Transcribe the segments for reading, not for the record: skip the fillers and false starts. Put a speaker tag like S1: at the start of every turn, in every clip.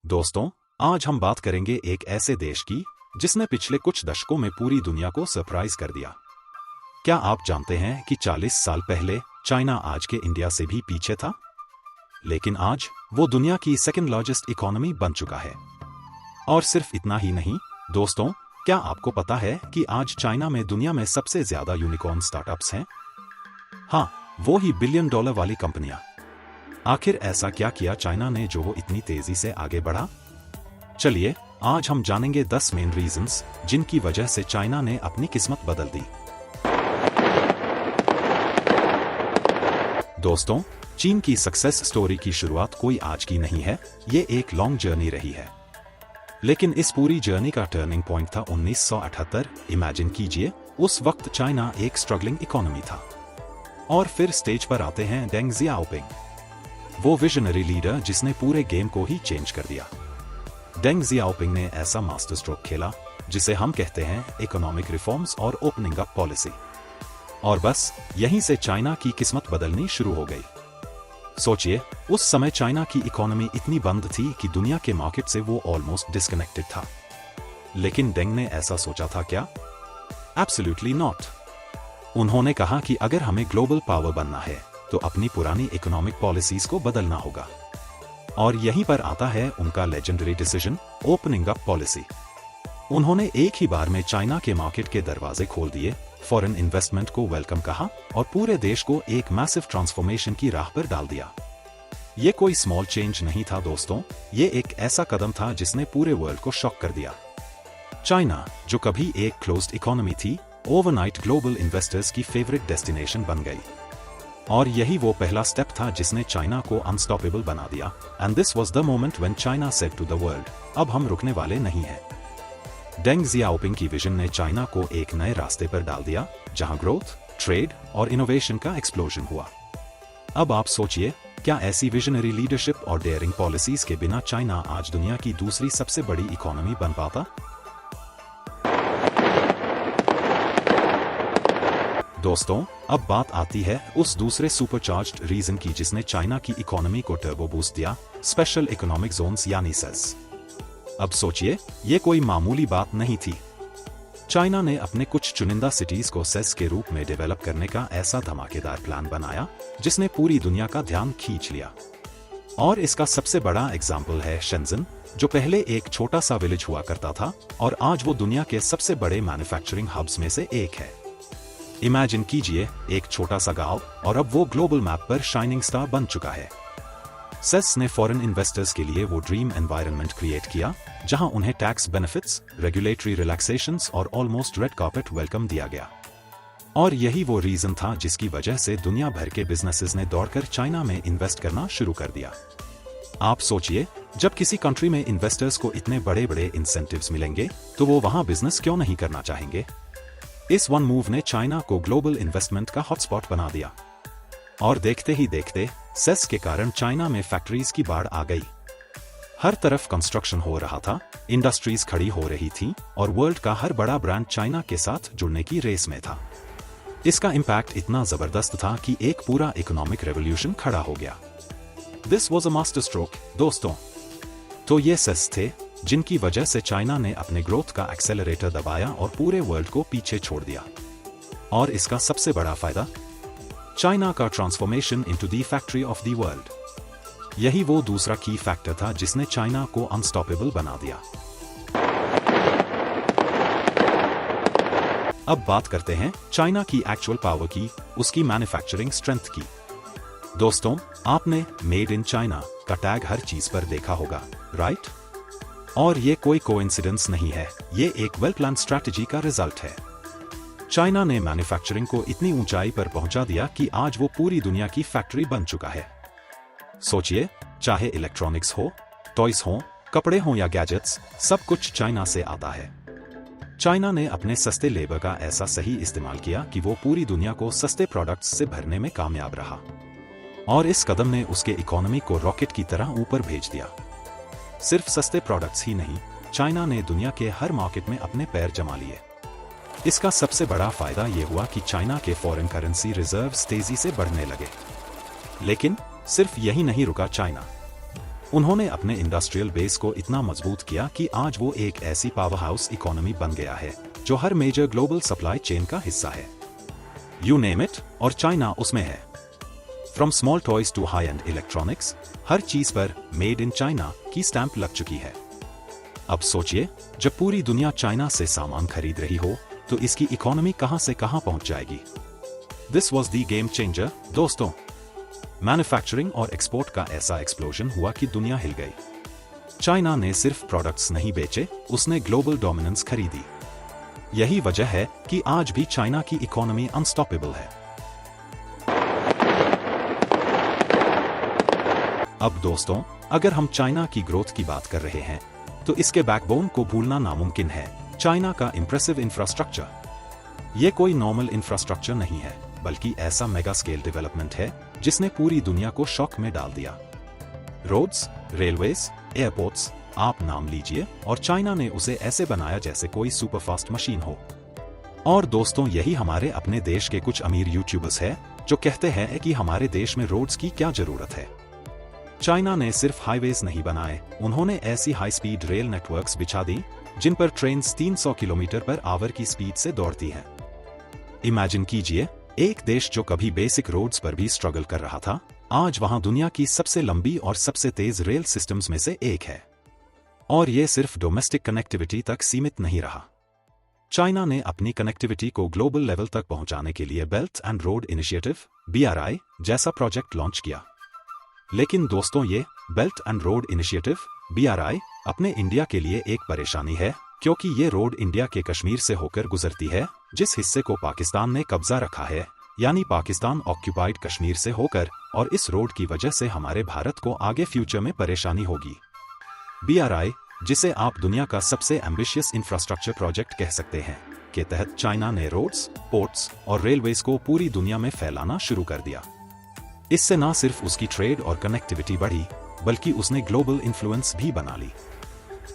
S1: दोस्तों, आज हम बात करेंगे एक ऐसे देश की जिसने पिछले कुछ दशकों में पूरी दुनिया को सरप्राइज कर दिया। क्या आप जानते हैं कि 40 साल पहले चाइना आज के इंडिया से भी पीछे था? लेकिन आज वो दुनिया की सेकंड लार्जेस्ट इकोनॉमी बन चुका है। और सिर्फ इतना ही नहीं, दोस्तों, क्या आपको पता है कि आज चाइना में दुनिया में सबसे ज्यादा यूनिकॉर्न स्टार्टअप्स हैं? हाँ, वो ही बिलियन डॉलर वाली कंपनियां। आखिर ऐसा क्या किया चाइना ने जो वो इतनी तेजी से आगे बढ़ा? चलिए, आज हम जानेंगे 10 मेन रीजंस जिनकी वजह से चाइना ने अपनी किस्मत बदल दी। दोस्तों, चीन की सक्सेस स्टोरी की शुरुआत कोई आज की नहीं है, ये एक लॉन्ग जर्नी रही है। लेकिन इस पूरी जर्नी का टर्निंग पॉइंट था 1978। इमेजिन कीजिए, उस वक्त चाइना एक स्ट्रगलिंग इकोनॉमी था। और फिर स्टेज पर आते हैं डेंग जियाओपिंग, वो विजनरी लीडर जिसने पूरे गेम को ही चेंज कर दिया। डेंग जियाओपिंग ने ऐसा मास्टर स्ट्रोक खेला जिसे हम कहते हैं इकोनॉमिक रिफॉर्म्स और ओपनिंग अप पॉलिसी। और बस यहीं से चाइना की किस्मत बदलनी शुरू हो गई। सोचिए, उस समय चाइना की इकोनॉमी इतनी बंद थी कि दुनिया के मार्केट से वो ऑलमोस्ट डिस्कनेक्टेड था। लेकिन डेंग ने ऐसा सोचा था क्या? Absolutely not. उन्होंने कहा कि अगर हमें ग्लोबल पावर बनना है तो अपनी पुरानी इकोनॉमिक पॉलिसीज को बदलना होगा। और यहीं पर आता है उनका legendary decision, opening up policy. उन्होंने एक ही बार में चाइना के मार्केट के दरवाजे खोल दिए, फॉरेन इन्वेस्टमेंट को वेलकम कहा और पूरे देश को एक मैसिव ट्रांसफॉर्मेशन की राह पर डाल दिया। ये कोई स्मॉल चेंज नहीं था दोस्तों, ये एक ऐसा कदम था जिसने पूरे वर्ल्ड को शॉक कर दिया। चाइना, जो कभी एक क्लोज्ड इकोनॉमी थी, ओवरनाइट ग्लोबल इन्वेस्टर्स की फेवरेट डेस्टिनेशन बन गई। और यही वो पहला स्टेप था जिसने चाइना को अनस्टॉपेबल बना दिया। And this was the moment when China said to the world, अब हम रुकने वाले नहीं हैं। डेंग जियाओपिंग की विजन ने चाइना को एक नए रास्ते पर डाल दिया, जहां ग्रोथ, ट्रेड और इनोवेशन का एक्सप्लोजन हुआ। अब आप सोचिए, क्या ऐसी विजनरी लीडरशिप और डेयरिंग पॉलिसीज के बिना चाइना आज दुनिया की दूसरी सबसे बड़ी इकोनॉमी बन पाता? दोस्तों, अब बात आती है उस दूसरे सुपरचार्ज्ड रीजन की जिसने चाइना की इकोनॉमी को टर्बो बूस्ट दिया, स्पेशल इकोनॉमिक जोन्स यानी सेस। अब सोचिए, ये कोई मामूली बात नहीं थी। चाइना ने अपने कुछ चुनिंदा सिटीज को सेस के रूप में डेवलप करने का ऐसा धमाकेदार प्लान बनाया जिसने पूरी दुनिया का ध्यान खींच लिया। और इसका सबसे बड़ा एग्जाम्पल है शेंजन, जो पहले एक छोटा सा विलेज हुआ करता था और आज वो दुनिया के सबसे बड़े मैन्युफैक्चरिंग हब्स में से एक है। इमेजिन कीजिए, एक छोटा सा गांव और अब वो ग्लोबल मैप पर शाइनिंग स्टार बन चुका है। सेस ने फॉरेन इन्वेस्टर्स के लिए वो ड्रीम एनवायरनमेंट क्रिएट किया जहां उन्हें टैक्स बेनिफिट्स, रेगुलेटरी रिलैक्सेशंस और ऑलमोस्ट रेड कार्पेट वेलकम दिया गया। और यही वो रीजन था जिसकी वजह से दुनिया भर के बिजनेसेस ने दौड़कर चाइना में इन्वेस्ट करना शुरू कर दिया। आप सोचिए, जब किसी कंट्री में इन्वेस्टर्स को इतने बड़े बड़े इंसेंटिव्स मिलेंगे तो वो वहां बिजनेस क्यों नहीं करना चाहेंगे? इस वन मूव ने चाइना को ग्लोबल इन्वेस्टमेंट का हॉटस्पॉट बना दिया। और देखते ही देखते सेस के कारण चाइना में फैक्ट्रीज की बाढ़ आ गई। हर तरफ कंस्ट्रक्शन हो रहा था, इंडस्ट्रीज खड़ी हो रही थी और वर्ल्ड का हर बड़ा ब्रांड चाइना के साथ जुड़ने की रेस में था। इसका इम्पैक्ट इतना जबरदस्त था कि एक पूरा इकोनॉमिक रेवोल्यूशन खड़ा हो गया। This was a master stroke दोस्तों। तो ये सेस थे जिनकी वजह से चाइना ने अपने ग्रोथ का एक्सेलरेटर दबाया और पूरे वर्ल्ड को पीछे छोड़ दिया। और इसका सबसे बड़ा फायदा, चाइना का transformation into the factory of the world. यही वो दूसरा की फैक्टर था जिसने चाइना को अनस्टॉपेबल बना दिया। अब बात करते हैं चाइना की एक्चुअल पावर की, उसकी मैन्युफैक्चरिंग स्ट्रेंथ की। दोस्तों, आपने मेड इन चाइना का टैग हर चीज पर देखा होगा, राइट? और ये कोई कोइंसिडेंस नहीं है, ये एक वेल प्लान स्ट्रैटेजी का रिजल्ट है। चाइना ने मैन्युफैक्चरिंग को इतनी ऊंचाई पर पहुंचा दिया कि आज वो पूरी दुनिया की फैक्ट्री बन चुका है। सोचिए, चाहे इलेक्ट्रॉनिक्स हो, टॉयज हो, कपड़े हो या गैजेट्स, सब कुछ चाइना से आता है। चाइना ने अपने सस्ते लेबर का ऐसा सही इस्तेमाल किया कि वो पूरी दुनिया को सस्ते प्रोडक्ट्स से भरने में कामयाब रहा। और इस कदम ने उसके इकोनॉमी को रॉकेट की तरह ऊपर भेज दिया। सिर्फ सस्ते प्रोडक्ट्स ही नहीं, चाइना ने दुनिया के हर मार्केट में अपने पैर जमा लिए। इसका सबसे बड़ा फायदा ये हुआ कि चाइना के फॉरेन करेंसी रिजर्व्स तेजी से बढ़ने लगे। लेकिन सिर्फ यही नहीं रुका चाइना। उन्होंने अपने इंडस्ट्रियल बेस को इतना मजबूत किया कि आज वो एक ऐसी पावर हाउस इकोनॉमी बन गया है जो हर मेजर ग्लोबल सप्लाई चेन का हिस्सा है। यू नेम इट, और चाइना उसमें है। From small toys to high end electronics, हर चीज पर मेड इन चाइना की स्टैंप लग चुकी है। अब सोचिए, जब पूरी दुनिया चाइना से सामान खरीद रही हो तो इसकी इकोनॉमी कहां से कहां पहुंच जाएगी। This was the game changer दोस्तों। मैन्युफैक्चरिंग और एक्सपोर्ट का ऐसा एक्सप्लोजन हुआ कि दुनिया हिल गई। चाइना ने सिर्फ प्रोडक्ट्स नहीं बेचे, उसने ग्लोबल डोमिनेंस खरीदी। यही वजह है कि आज भी चाइना की इकोनॉमी अनस्टॉपेबल है। अब दोस्तों, अगर हम चाइना की ग्रोथ की बात कर रहे हैं तो इसके बैकबोन को भूलना नामुमकिन है, चाइना का इंप्रेसिव इंफ्रास्ट्रक्चर। ये कोई नॉर्मल इंफ्रास्ट्रक्चर नहीं है, बल्कि ऐसा मेगा स्केल डेवलपमेंट है जिसने पूरी दुनिया को शॉक में डाल दिया। रोड्स, रेलवेज, एयरपोर्ट्स, आप नाम लीजिए, और चाइना ने उसे ऐसे बनाया जैसे कोई सुपरफास्ट मशीन हो। और दोस्तों, यही हमारे अपने देश के कुछ अमीर यूट्यूबर्स हैं जो कहते हैं कि हमारे देश में रोड्स की क्या जरूरत है। चाइना ने सिर्फ हाईवेज नहीं बनाए, उन्होंने ऐसी हाई स्पीड रेल नेटवर्क्स बिछा दी जिन पर ट्रेन्स 300 किलोमीटर पर आवर की स्पीड से दौड़ती हैं। इमेजिन कीजिए, एक देश जो कभी बेसिक रोड्स पर भी स्ट्रगल कर रहा था, आज वहां दुनिया की सबसे लंबी और सबसे तेज रेल सिस्टम्स में से एक है। और ये सिर्फ डोमेस्टिक कनेक्टिविटी तक सीमित नहीं रहा। चाइना ने अपनी कनेक्टिविटी को ग्लोबल लेवल तक पहुंचाने के लिए belt and road initiative (BRI) जैसा प्रोजेक्ट लॉन्च किया। लेकिन दोस्तों, ये belt and road initiative (BRI) अपने इंडिया के लिए एक परेशानी है, क्योंकि ये रोड इंडिया के कश्मीर से होकर गुजरती है, जिस हिस्से को पाकिस्तान ने कब्जा रखा है, यानी पाकिस्तान ऑक्यूपाइड कश्मीर से होकर, और इस रोड की वजह से हमारे भारत को आगे फ्यूचर में परेशानी होगी। BRI, जिसे आप दुनिया का सबसे एम्बिशियस इंफ्रास्ट्रक्चर प्रोजेक्ट कह सकते हैं, के तहत चाइना ने रोड्स, पोर्ट्स और रेलवेज को पूरी दुनिया में फैलाना शुरू कर दिया। इससे न सिर्फ उसकी ट्रेड और कनेक्टिविटी बढ़ी, बल्कि उसने ग्लोबल इन्फ्लुएंस भी बना ली।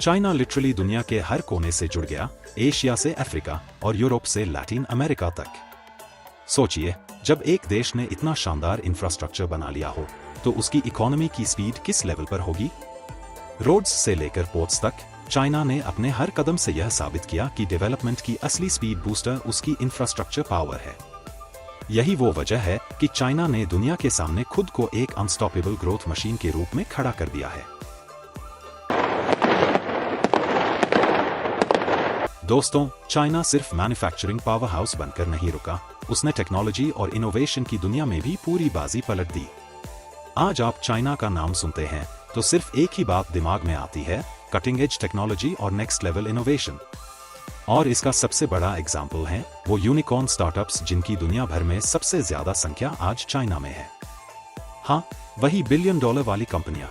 S1: चाइना लिटरली दुनिया के हर कोने से जुड़ गया, एशिया से अफ्रीका और यूरोप से लैटिन अमेरिका तक। सोचिए, जब एक देश ने इतना शानदार इंफ्रास्ट्रक्चर बना लिया हो तो उसकी इकोनॉमी की स्पीड किस लेवल पर होगी। रोड्स से लेकर पोर्ट्स तक, चाइना ने अपने हर कदम से यह साबित किया कि डेवलपमेंट की असली स्पीड बूस्टर उसकी इंफ्रास्ट्रक्चर पावर है। यही वो वजह है कि चाइना ने दुनिया के सामने खुद को एक अनस्टॉपेबल ग्रोथ मशीन के रूप में खड़ा कर दिया है। दोस्तों, चाइना सिर्फ मैन्युफैक्चरिंग पावर हाउस बनकर नहीं रुका, उसने टेक्नोलॉजी और इनोवेशन की दुनिया में भी पूरी बाजी पलट दी। आज आप चाइना का नाम सुनते हैं तो सिर्फ एक ही बात दिमाग में आती है, कटिंग एज टेक्नोलॉजी और नेक्स्ट लेवल इनोवेशन। और इसका सबसे बड़ा एग्जाम्पल है वो यूनिकॉर्न स्टार्टअप्स जिनकी दुनिया भर में सबसे ज्यादा संख्या आज चाइना में है। हाँ, वही $1 बिलियन वाली कंपनियां।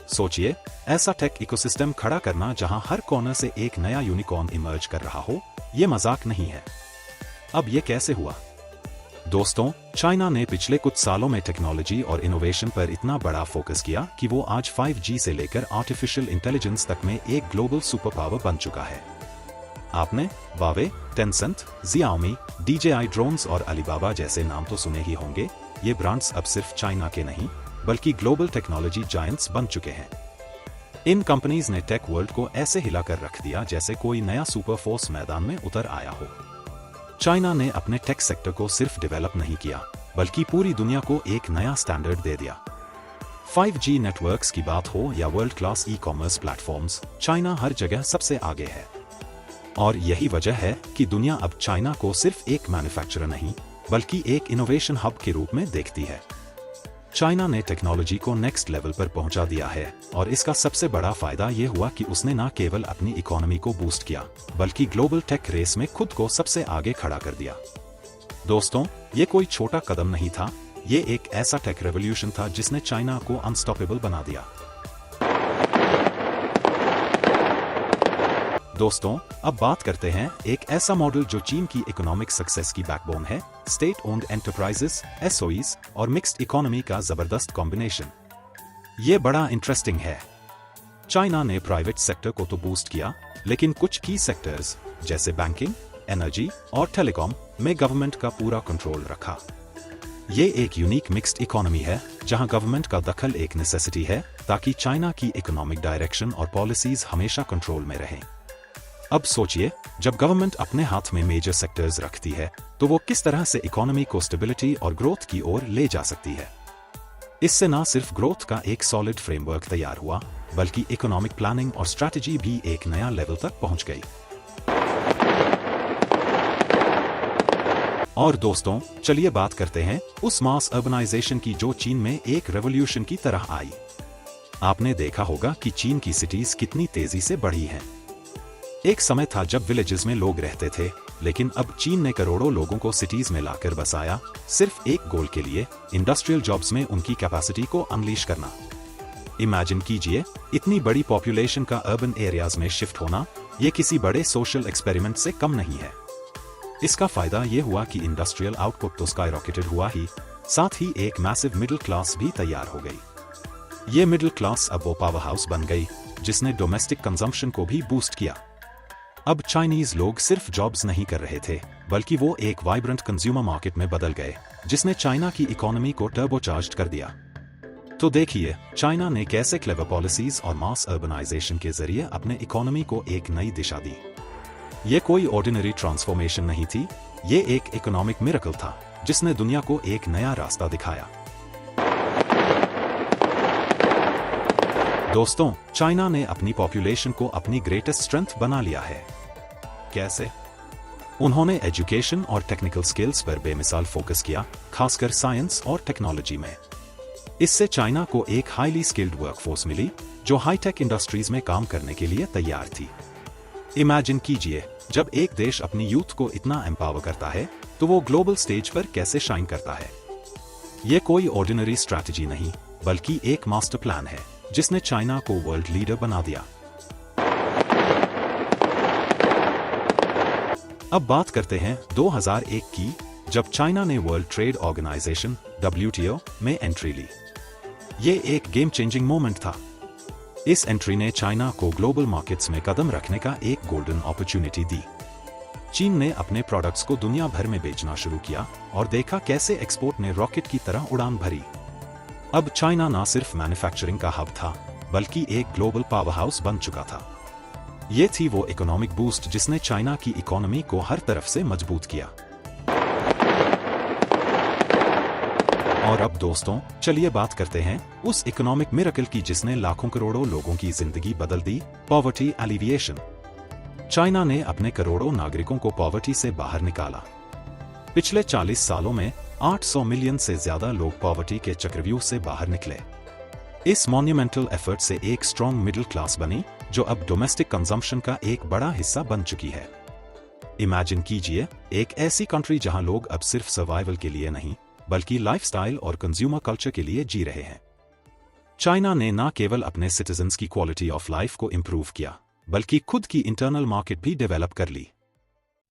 S1: सोचिए, ऐसा टेक इकोसिस्टम खड़ा करना जहां हर कॉर्नर से एक नया यूनिकॉर्न इमर्ज कर रहा हो, ये मजाक नहीं है। अब ये कैसे हुआ? दोस्तों, चाइना ने पिछले कुछ सालों में टेक्नोलॉजी और इनोवेशन पर इतना बड़ा फोकस किया कि वो आज 5G से लेकर आर्टिफिशियल इंटेलिजेंस तक में एक ग्लोबल सुपर पावर बन चुका है। आपने Huawei, Tencent, Xiaomi, DJI drones और अलीबाबा जैसे नाम तो सुने ही होंगे। ये ब्रांड्स अब सिर्फ चाइना के नहीं, बल्कि ग्लोबल टेक्नोलॉजी जायंट्स बन चुके हैं। इन कंपनीज ने टेक वर्ल्ड को ऐसे हिलाकर रख दिया जैसे कोई नया सुपर फोर्स मैदान में उतर आया हो। चाइना ने अपने टेक सेक्टर को सिर्फ डेवलप नहीं किया, बल्कि पूरी दुनिया को एक नया स्टैंडर्ड दे दिया। 5G नेटवर्क्स की बात हो या world class e-commerce platforms, China हर जगह सबसे आगे है। और यही वजह है कि दुनिया अब चाइना को सिर्फ एक मैन्युफैक्चरर नहीं, बल्कि एक इनोवेशन हब के रूप में देखती है। चाइना ने टेक्नोलॉजी को नेक्स्ट लेवल पर पहुंचा दिया है, और इसका सबसे बड़ा फायदा ये हुआ कि उसने न केवल अपनी इकोनॉमी को बूस्ट किया, बल्कि ग्लोबल टेक रेस में खुद को सबसे आगे खड़ा कर दिया। दोस्तों, ये कोई छोटा कदम नहीं था, ये एक ऐसा टेक रेवोल्यूशन था जिसने चाइना को अनस्टॉपेबल बना दिया। दोस्तों, अब बात करते हैं एक ऐसा मॉडल जो चीन की इकोनॉमिक सक्सेस की बैकबोन है, स्टेट ओन्ड एंटरप्राइजेस (SOEs) और मिक्स्ड इकोनॉमी का जबरदस्त कॉम्बिनेशन। ये बड़ा इंटरेस्टिंग है। चाइना ने प्राइवेट सेक्टर को तो बूस्ट किया, लेकिन कुछ की सेक्टर्स जैसे बैंकिंग, एनर्जी और टेलीकॉम में गवर्नमेंट का पूरा कंट्रोल रखा। ये एक यूनिक मिक्स्ड इकोनॉमी है जहां गवर्नमेंट का दखल एक नेसेसिटी है ताकि चाइना की इकोनॉमिक डायरेक्शन और पॉलिसीज हमेशा कंट्रोल में रहें। अब सोचिए, जब गवर्नमेंट अपने हाथ में मेजर सेक्टर्स रखती है तो वो किस तरह से इकोनॉमी को स्टेबिलिटी और ग्रोथ की ओर ले जा सकती है। इससे ना सिर्फ ग्रोथ का एक सॉलिड फ्रेमवर्क तैयार हुआ, बल्कि इकोनॉमिक प्लानिंग और स्ट्रैटेजी भी एक नया लेवल तक पहुंच गई। और दोस्तों, चलिए बात करते हैं उस मास अर्बनाइजेशन की जो चीन में एक रेवोल्यूशन की तरह आई। आपने देखा होगा कि चीन की सिटीज कितनी तेजी से बढ़ी हैं। एक समय था जब विलेजेस में लोग रहते थे, लेकिन अब चीन ने करोड़ों लोगों को सिटीज में लाकर बसाया, सिर्फ एक गोल के लिए, इंडस्ट्रियल जॉब्स में उनकी कैपेसिटी को अनलीश करना। इमेजिन कीजिए, इतनी बड़ी पॉपुलेशन का अर्बन एरियाज में शिफ्ट होना, ये किसी बड़े सोशल एक्सपेरिमेंट से कम नहीं है। इसका फायदा ये हुआ कि इंडस्ट्रियल आउटपुट तो स्काईरॉकेटेड हुआ ही, साथ ही एक मैसिव मिडिल क्लास भी तैयार हो गई। ये मिडिल क्लास अब वो पावर हाउस बन गई जिसने डोमेस्टिक कंजम्पशन को भी बूस्ट किया। अब चाइनीज लोग सिर्फ जॉब्स नहीं कर रहे थे, बल्कि वो एक वाइब्रेंट कंज्यूमर मार्केट में बदल गए, जिसने चाइना की इकोनॉमी को टर्बोचार्ज कर दिया। तो देखिए, चाइना ने कैसे क्लेवर पॉलिसीज और मास अर्बनाइजेशन के जरिए अपने इकोनॉमी को एक नई दिशा दी। ये कोई ऑर्डिनरी ट्रांसफॉर्मेशन नहीं थी, ये एक इकोनॉमिक मिरेकल था जिसने दुनिया को एक नया रास्ता दिखाया। दोस्तों, चाइना ने अपनी पॉपुलेशन को अपनी ग्रेटेस्ट स्ट्रेंथ बना लिया है। कैसे? उन्होंने एजुकेशन और टेक्निकल स्किल्स पर बेमिसाल फोकस किया, खासकर साइंस और टेक्नोलॉजी में। इससे चाइना को एक हाईली स्किल्ड वर्कफोर्स मिली जो हाईटेक इंडस्ट्रीज में काम करने के लिए तैयार थी। इमेजिन कीजिए, जब एक देश अपनी यूथ को इतना एम्पावर करता है तो वो ग्लोबल स्टेज पर कैसे शाइन करता है। ये कोई ऑर्डिनरी स्ट्रैटेजी नहीं, बल्कि एक मास्टर प्लान है जिसने चाइना को वर्ल्ड लीडर बना दिया। अब बात करते हैं 2001 की, जब चाइना ने वर्ल्ड ट्रेड ऑर्गेनाइजेशन WTO में एंट्री ली। ये एक गेम चेंजिंग मोमेंट था। इस एंट्री ने चाइना को ग्लोबल मार्केट्स में कदम रखने का एक गोल्डन अपॉर्चुनिटी दी। चीन ने अपने प्रोडक्ट्स को दुनिया भर में बेचना शुरू किया और देखा कैसे एक्सपोर्ट ने रॉकेट की तरह उड़ान भरी। अब चाइना न सिर्फ मैन्युफैक्चरिंग का हब था, बल्कि एक ग्लोबल पावर हाउस बन चुका था। ये थी वो इकोनॉमिक बूस्ट जिसने चाइना की इकोनॉमी को हर तरफ से मजबूत किया। और अब दोस्तों, चलिए बात करते हैं उस इकोनॉमिक मिरेकल की जिसने लाखों करोड़ों लोगों की जिंदगी बदल दी, पॉवर्टी एलिविएशन। चाइना ने अपने करोड़ों नागरिकों को पॉवर्टी से बाहर निकाला। पिछले 40 सालों में 800 मिलियन से ज्यादा लोग पॉवर्टी के चक्रव्यूह से बाहर निकले। इस मॉन्यूमेंटल एफर्ट से एक स्ट्रॉन्ग मिडिल क्लास बनी जो अब डोमेस्टिक कंजम्पशन का एक बड़ा हिस्सा बन चुकी है। इमेजिन कीजिए, एक ऐसी कंट्री जहां लोग अब सिर्फ सर्वाइवल के लिए नहीं, बल्कि लाइफस्टाइल और कंज्यूमर कल्चर के लिए जी रहे हैं। चाइना ने न केवल अपने सिटीजन्स की क्वालिटी ऑफ लाइफ को इंप्रूव किया, बल्कि खुद की इंटरनल मार्केट भी डेवलप कर ली।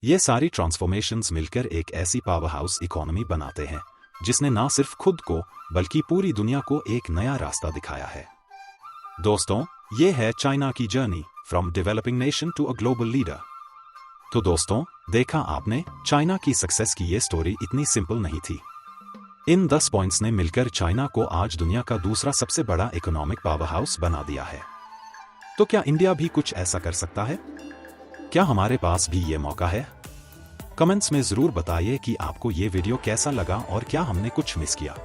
S1: ये सारी ट्रांसफॉर्मेशंस मिलकर एक ऐसी पावर हाउस इकोनॉमी बनाते हैं जिसने न सिर्फ खुद को, बल्कि पूरी दुनिया को एक नया रास्ता दिखाया है। दोस्तों, ये है चाइना की journey from developing nation to a global leader. तो दोस्तों, देखा आपने, चाइना की सक्सेस की ये स्टोरी इतनी सिंपल नहीं थी। इन 10 पॉइंट्स ने मिलकर चाइना को आज दुनिया का दूसरा सबसे बड़ा इकोनॉमिक पावर हाउस बना दिया है। तो क्या इंडिया भी कुछ ऐसा कर सकता है? क्या हमारे पास भी ये मौका है? कमेंट्स में जरूर बताइए कि आपको ये वीडियो कैसा लगा और क्या हमने कुछ मिस किया।